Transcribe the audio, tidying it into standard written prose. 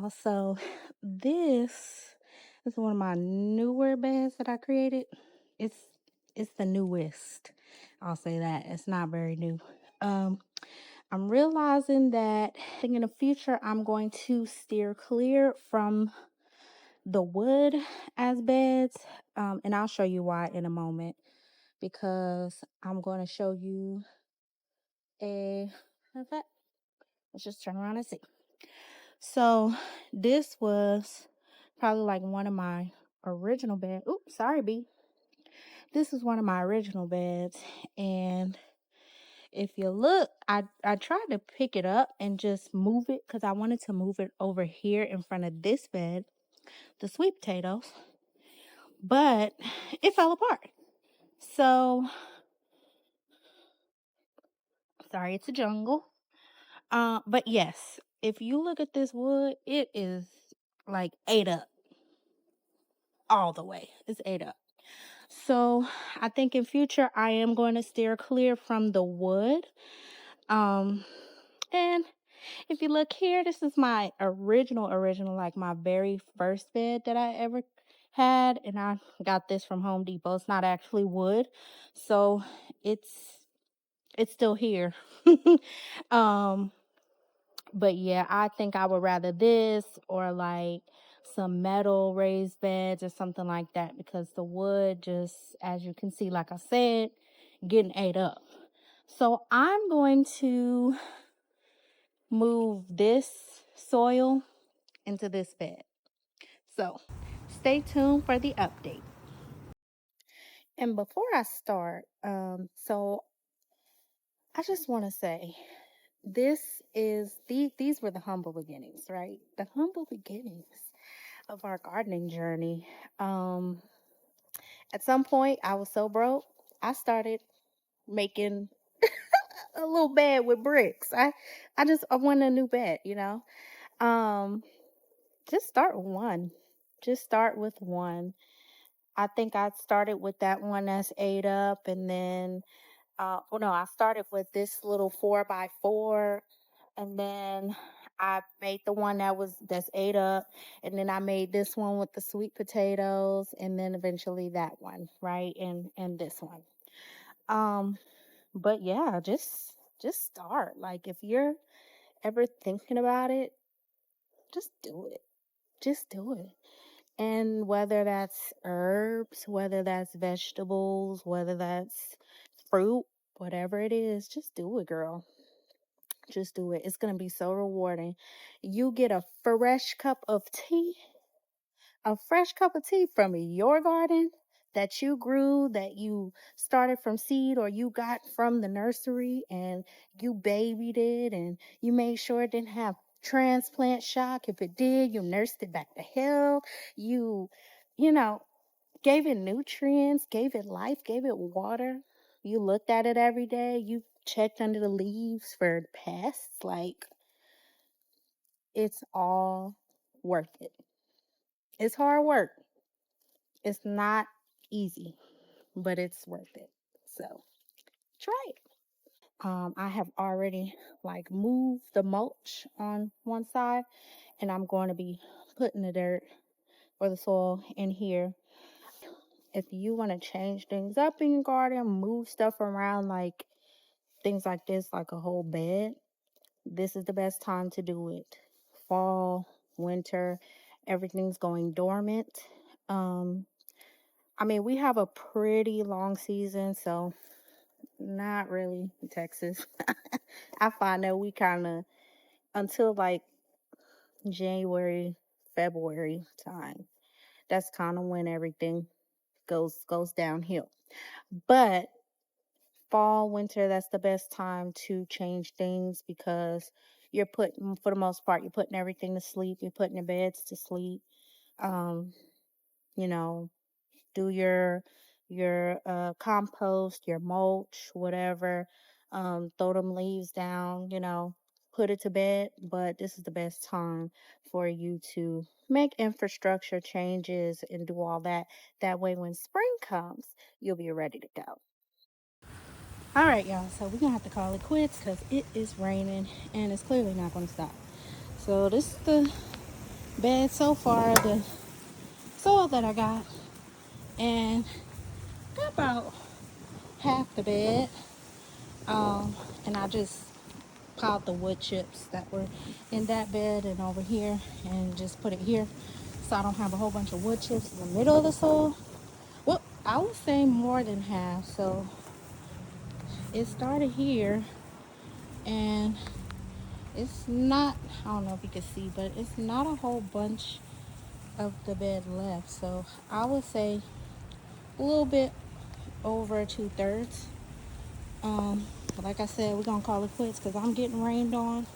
y'all. So this is one of my newer beds that I created. It's it's the newest. I'll say that. It's not very new. Um I'm realizing that I think in the future I'm going to steer clear from the wood as beds. And I'll show you why in a moment because I'm going to show you a in fact, let's just turn around and see. So this was probably like one of my original beds. Oops, sorry, B. This is one of my original beds. And if you look, I tried to pick it up and just move it because I wanted to move it over here in front of this bed, the sweet potatoes, but it fell apart. So sorry, it's a jungle. But yes, if you look at this wood, it is like ate up all the way. It's ate up. So I think in future I am going to steer clear from the wood. Um and if you look here, this is my original, like my very first bed that I ever had. And I got this from Home Depot. It's not actually wood. So it's still here. um but yeah, I think I would rather this or like some metal raised beds or something like that because the wood just, as you can see, like I said, getting ate up. So I'm going to move this soil into this bed. So stay tuned for the update. And before I start, so I just want to say these were the humble beginnings, right? The humble beginnings of our gardening journey. Um, at some point, I was so broke, I started making a little bed with bricks. I wanted a new bed. Um, just start with one. Just start with one. I think I started with that one that's ate up, and then well, no, I started with this little 4x4, and then I made the one that's ate up, and then I made this one with the sweet potatoes, and then eventually that one, right, and this one. Um, but yeah, just start. Like if you're ever thinking about it, just do it. Just do it. And whether that's herbs, whether that's vegetables, whether that's fruit, whatever it is, just do it, girl. Just do it. It's going to be so rewarding. You get a fresh cup of tea from your garden that you grew, that you started from seed or you got from the nursery and you babied it and you made sure it didn't have transplant shock. If it did, you nursed it back to health. You, you know, gave it nutrients, gave it life, gave it water. You looked at it every day. You checked under the leaves for pests. Like, it's all worth it. It's hard work. It's not easy, but it's worth it. So try it. I have already like moved the mulch on one side, and I'm going to be putting the dirt or the soil in here. If you want to change things up in your garden, move stuff around, like things like this, like a whole bed, this is the best time to do it. Fall, winter, everything's going dormant. Um, I mean, we have a pretty long season, so not really in Texas. I find that we kind of, until like January, February time, that's kind of when everything goes downhill. But fall, winter, that's the best time to change things because you're putting, for the most part, you're putting everything to sleep. You're putting your beds to sleep. Um, you know, do your compost, your mulch, whatever. Throw them leaves down. Put it to bed. But this is the best time for you to make infrastructure changes and do all that. That way, when spring comes, you'll be ready to go. All right, y'all. So we're gonna have to call it quits because it is raining and it's clearly not gonna stop. So this is the bed so far, the soil that I got, and got about half the bed. And I just piled the wood chips that were in that bed and over here and just put it here so I don't have a whole bunch of wood chips in the middle of the soil. Well, I would say more than half. So it started here, and it's not, I don't know if you can see, but it's not a whole bunch of the bed left. So I would say a little bit over 2/3. But like I said, we're gonna call it quits because I'm getting rained on.